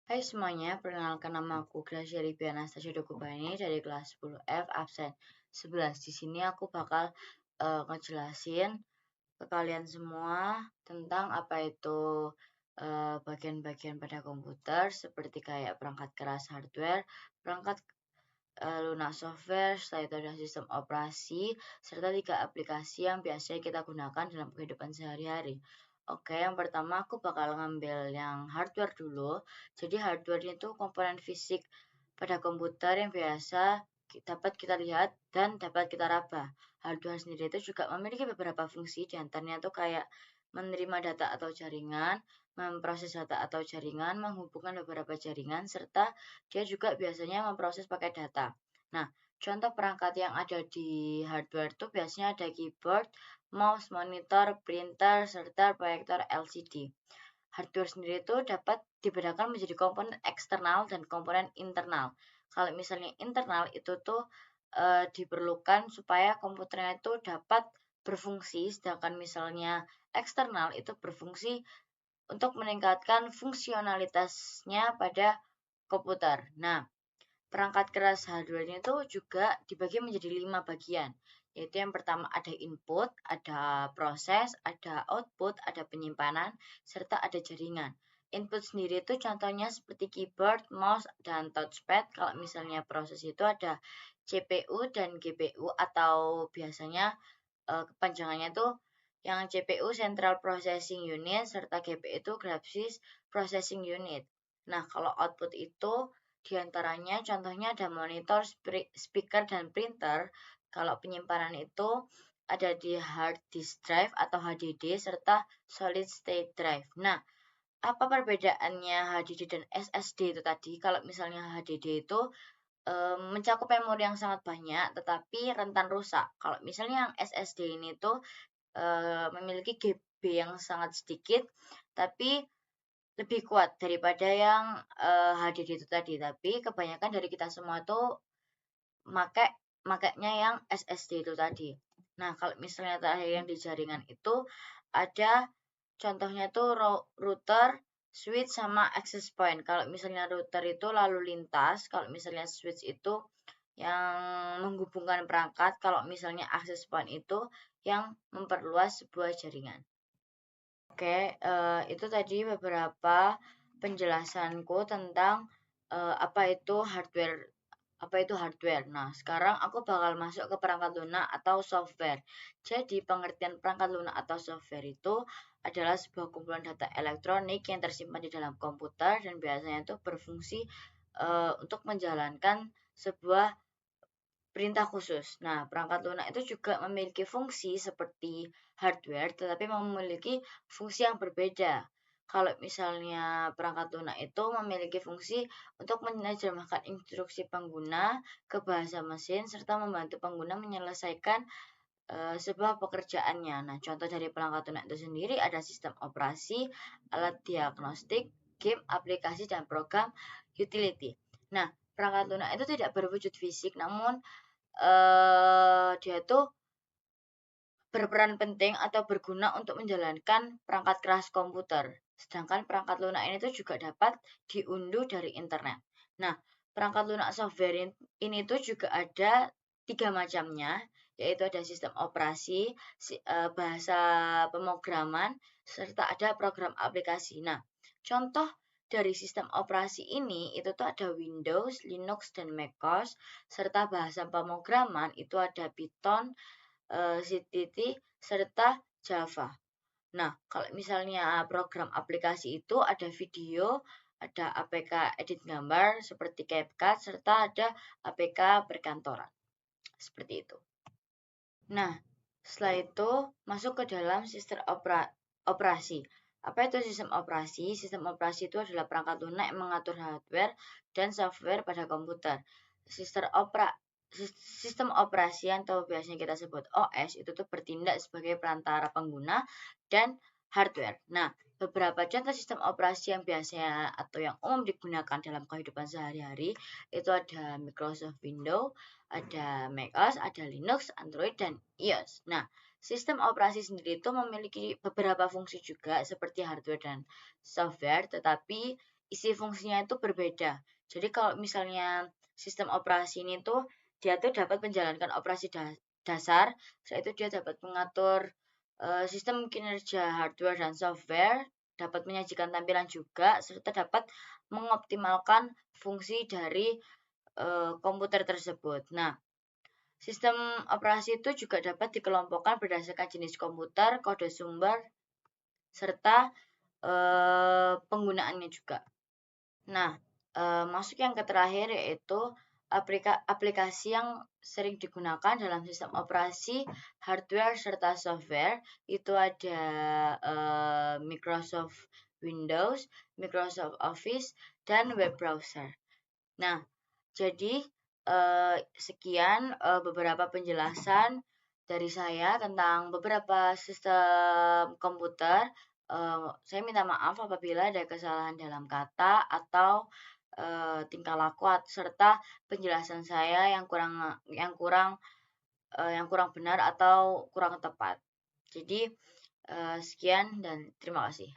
Hai semuanya, perkenalkan nama aku Gracia Ribiana Anastasia Dokubani dari kelas 10F absen 11. Di sini aku bakal ngejelasin ke kalian semua tentang apa itu bagian-bagian pada komputer seperti kayak perangkat keras hardware, perangkat lunak software, setelah itu ada sistem operasi, serta 3 aplikasi yang biasanya kita gunakan dalam kehidupan sehari-hari. Oke, yang pertama aku bakal ngambil yang hardware dulu. Jadi hardware itu komponen fisik pada komputer yang biasa dapat kita lihat dan dapat kita raba. Hardware sendiri itu juga memiliki beberapa fungsi, diantaranya itu kayak menerima data atau jaringan, memproses data atau jaringan, menghubungkan beberapa jaringan, serta dia juga biasanya memproses pakai data. Nah, contoh perangkat yang ada di hardware itu biasanya ada keyboard, mouse, monitor, printer, serta proyektor LCD. Hardware sendiri itu dapat dibedakan menjadi komponen eksternal dan komponen internal. Kalau misalnya internal itu tuh diperlukan supaya komputernya itu dapat berfungsi, sedangkan misalnya eksternal itu berfungsi untuk meningkatkan fungsionalitasnya pada komputer. Nah, perangkat keras hardware-nya itu juga dibagi menjadi 5 bagian, yaitu yang pertama ada input, ada proses, ada output, ada penyimpanan, serta ada jaringan. Input sendiri itu contohnya seperti keyboard, mouse, dan touchpad. Kalau misalnya proses itu ada CPU dan GPU atau biasanya kepanjangannya itu yang CPU Central Processing Unit serta GPU itu Graphics Processing Unit. Nah, kalau output itu diantaranya contohnya ada monitor, speaker, dan printer. Kalau penyimpanan itu ada di hard disk drive atau HDD serta solid state drive. Nah, apa perbedaannya HDD dan SSD itu tadi? Kalau misalnya HDD itu mencakup memori yang sangat banyak tetapi rentan rusak. Kalau misalnya yang SSD ini tuh memiliki GB yang sangat sedikit tapi lebih kuat daripada yang HDD itu tadi. Tapi kebanyakan dari kita semua tuh makainya yang SSD itu tadi. Nah, kalau misalnya terakhir yang di jaringan itu ada contohnya tuh router, switch, sama access point. Kalau misalnya router itu lalu lintas, kalau misalnya switch itu yang menghubungkan perangkat, kalau misalnya access point itu yang memperluas sebuah jaringan. Oke, itu tadi beberapa penjelasanku tentang apa itu hardware. Nah, sekarang aku bakal masuk ke perangkat lunak atau software. Jadi, pengertian perangkat lunak atau software itu adalah sebuah kumpulan data elektronik yang tersimpan di dalam komputer dan biasanya itu berfungsi untuk menjalankan sebuah perintah khusus. Nah, perangkat lunak itu juga memiliki fungsi seperti hardware, tetapi memiliki fungsi yang berbeda. Kalau misalnya perangkat lunak itu memiliki fungsi untuk menerjemahkan instruksi pengguna ke bahasa mesin serta membantu pengguna menyelesaikan sebuah pekerjaannya. Nah, contoh dari perangkat lunak itu sendiri ada sistem operasi, alat diagnostik, game, aplikasi, dan program utility. Nah, perangkat lunak itu tidak berwujud fisik, namun dia tuh berperan penting atau berguna untuk menjalankan perangkat keras komputer. Sedangkan perangkat lunak ini tuh juga dapat diunduh dari internet. Nah, perangkat lunak software ini tuh juga ada 3 macamnya, yaitu ada sistem operasi, bahasa pemrograman, serta ada program aplikasi. Nah, contoh dari sistem operasi ini itu tuh ada Windows, Linux, dan macOS, serta bahasa pemrograman itu ada Python, CTT, serta Java. Nah, kalau misalnya program aplikasi itu ada video, ada APK edit gambar seperti CapCut, serta ada APK perkantoran. Seperti itu. Nah, setelah itu masuk ke dalam sistem operasi. Apa itu sistem operasi? Sistem operasi itu adalah perangkat lunak yang mengatur hardware dan software pada komputer. Sistem operasi atau biasanya kita sebut OS itu tuh bertindak sebagai perantara pengguna dan hardware. Nah, beberapa contoh sistem operasi yang biasanya atau yang umum digunakan dalam kehidupan sehari-hari itu ada Microsoft Windows, ada macOS, ada Linux, Android, dan iOS. Nah, sistem operasi sendiri itu memiliki beberapa fungsi juga seperti hardware dan software, tetapi isi fungsinya itu berbeda. Jadi kalau misalnya sistem operasi ini tuh dia tuh dapat menjalankan operasi dasar, setelah itu dia dapat mengatur sistem kinerja hardware dan software, dapat menyajikan tampilan juga, serta dapat mengoptimalkan fungsi dari komputer tersebut. Nah, sistem operasi itu juga dapat dikelompokkan berdasarkan jenis komputer, kode sumber, serta penggunaannya juga. Nah, masuk yang terakhir yaitu aplikasi yang sering digunakan dalam sistem operasi hardware serta software. Itu ada Microsoft Windows, Microsoft Office, dan web browser. Nah, jadi sekian beberapa penjelasan dari saya tentang beberapa sistem komputer. Saya minta maaf apabila ada kesalahan dalam kata atau tingkah laku serta penjelasan saya yang kurang benar atau kurang tepat. Jadi sekian dan terima kasih.